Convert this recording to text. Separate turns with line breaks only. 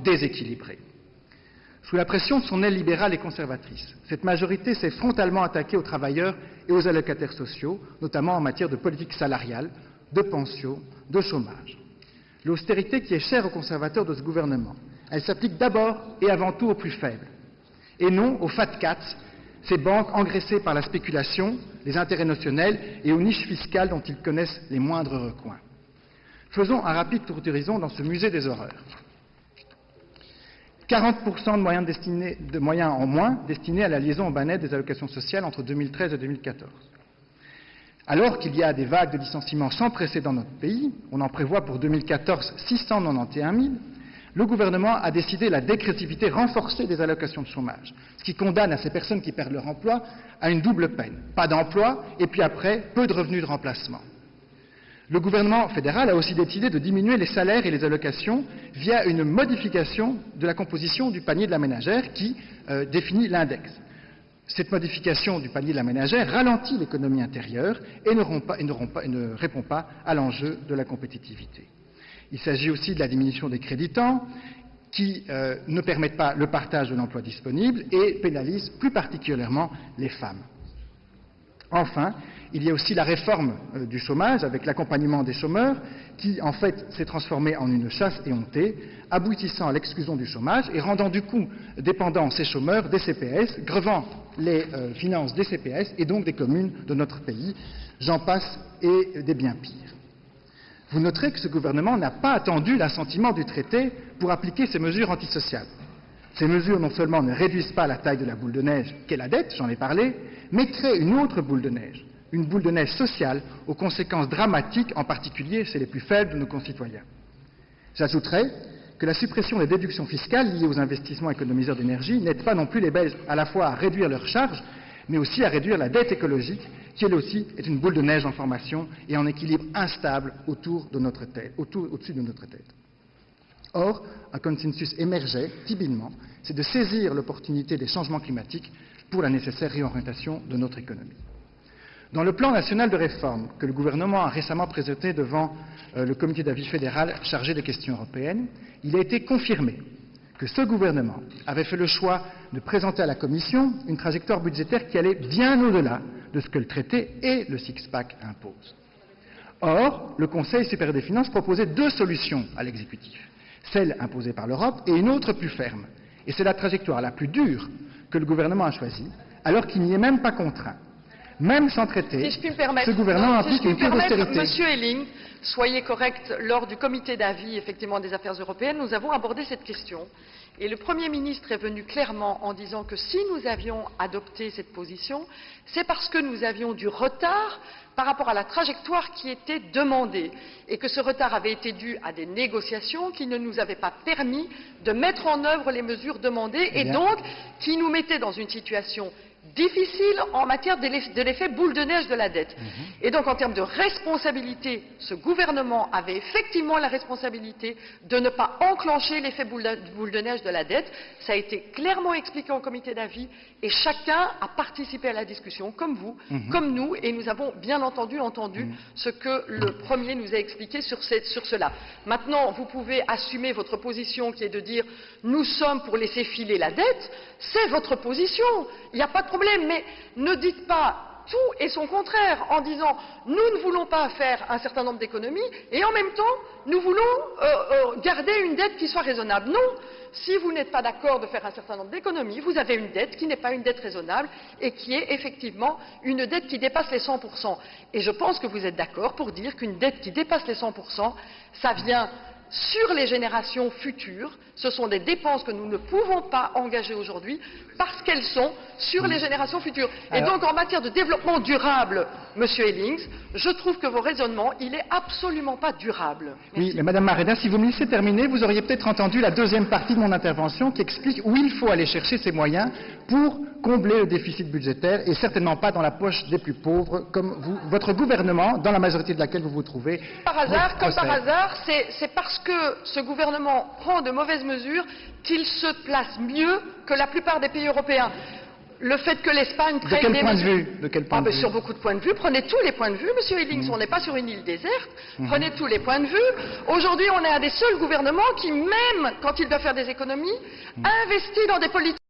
déséquilibrée. Sous la pression de son aile libérale et conservatrice, cette majorité s'est frontalement attaquée aux travailleurs et aux allocataires sociaux, notamment en matière de politique salariale, de pension, de chômage. L'austérité qui est chère aux conservateurs de ce gouvernement, elle s'applique d'abord et avant tout aux plus faibles, et non aux fat cats, ces banques engraissées par la spéculation, les intérêts notionnels et aux niches fiscales dont ils connaissent les moindres recoins. Faisons un rapide tour d'horizon dans ce musée des horreurs. 40% de moyens en moins destinés à la liaison au bas-net des allocations sociales entre 2013 et 2014. Alors qu'il y a des vagues de licenciements sans précédent dans notre pays, on en prévoit pour 2014 691 000, le gouvernement a décidé la dégressivité renforcée des allocations de chômage, ce qui condamne à ces personnes qui perdent leur emploi à une double peine. Pas d'emploi et puis après, peu de revenus de remplacement. Le gouvernement fédéral a aussi décidé de diminuer les salaires et les allocations via une modification de la composition du panier de la ménagère qui définit l'index. Cette modification du panier de la ménagère ralentit l'économie intérieure et ne répond pas à l'enjeu de la compétitivité. Il s'agit aussi de la diminution des créditants qui ne permettent pas le partage de l'emploi disponible et pénalisent plus particulièrement les femmes. Enfin, il y a aussi la réforme du chômage avec l'accompagnement des chômeurs qui, en fait, s'est transformé en une chasse éhontée, aboutissant à l'exclusion du chômage et rendant du coup dépendants ces chômeurs des CPS, grevant les finances des CPS et donc des communes de notre pays. J'en passe et des bien pires. Vous noterez que ce gouvernement n'a pas attendu l'assentiment du traité pour appliquer ces mesures antisociales. Ces mesures non seulement ne réduisent pas la taille de la boule de neige qu'est la dette, j'en ai parlé, mais créent une autre boule de neige, une boule de neige sociale aux conséquences dramatiques, en particulier chez les plus faibles de nos concitoyens. J'ajouterai que la suppression des déductions fiscales liées aux investissements économiseurs d'énergie n'aide pas non plus les Belges à la fois à réduire leurs charges, mais aussi à réduire la dette écologique, qui elle aussi est une boule de neige en formation et en équilibre instable au-dessus de notre tête. Or, un consensus émergeait timidement, c'est de saisir l'opportunité des changements climatiques pour la nécessaire réorientation de notre économie. Dans le plan national de réforme que le gouvernement a récemment présenté devant le comité d'avis fédéral chargé des questions européennes, il a été confirmé que ce gouvernement avait fait le choix de présenter à la Commission une trajectoire budgétaire qui allait bien au-delà de ce que le traité et le six-pack imposent. Or, le Conseil supérieur des finances proposait deux solutions à l'exécutif, celle imposée par l'Europe et une autre plus ferme. Et c'est la trajectoire la plus dure que le gouvernement a choisie, alors qu'il n'y est même pas contraint. Même sans traité, ce gouvernement applique une cure d'austérité.
Monsieur Elling, soyez correct, lors du comité d'avis effectivement des affaires européennes, nous avons abordé cette question. Et le Premier ministre est venu clairement en disant que si nous avions adopté cette position, c'est parce que nous avions du retard par rapport à la trajectoire qui était demandée et que ce retard avait été dû à des négociations qui ne nous avaient pas permis de mettre en œuvre les mesures demandées et donc qui nous mettaient dans une situation difficile en matière de l'effet boule de neige de la dette. Et donc, en termes de responsabilité, ce gouvernement avait effectivement la responsabilité de ne pas enclencher l'effet boule de neige de la dette. Ça a été clairement expliqué au comité d'avis et chacun a participé à la discussion, comme vous, comme nous, et nous avons bien entendu ce que le Premier nous a expliqué sur cela. Maintenant, vous pouvez assumer votre position qui est de dire « nous sommes pour laisser filer la dette », c'est votre position, il n'y a pas de problème, mais ne dites pas tout et son contraire en disant nous ne voulons pas faire un certain nombre d'économies et en même temps nous voulons garder une dette qui soit raisonnable. Non, si vous n'êtes pas d'accord de faire un certain nombre d'économies, vous avez une dette qui n'est pas une dette raisonnable et qui est effectivement une dette qui dépasse les 100%. Et je pense que vous êtes d'accord pour dire qu'une dette qui dépasse les 100%, ça vient sur les générations futures. Ce sont des dépenses que nous ne pouvons pas engager aujourd'hui parce qu'elles sont sur les générations futures. Et donc, en matière de développement durable, Monsieur Ellings, je trouve que vos raisonnements, il n'est absolument pas durable. Merci.
Oui, mais Madame Maréda, si vous me laissez terminer, vous auriez peut-être entendu la deuxième partie de mon intervention qui explique où il faut aller chercher ces moyens pour combler le déficit budgétaire et certainement pas dans la poche des plus pauvres comme votre gouvernement, dans la majorité de laquelle vous vous trouvez.
Comme par hasard, c'est parce que ce gouvernement prend de mauvaises mesures qu'il se place mieux que la plupart des pays européens. Le fait que l'Espagne
De
prenne
quel
des
point de
mesures...
vue? De quel point de vue?
Sur beaucoup de points de vue. Prenez tous les points de vue, Monsieur Hillings. On n'est pas sur une île déserte. Prenez tous les points de vue. Aujourd'hui, on est un des seuls gouvernements qui, même quand il doit faire des économies, investit dans des politiques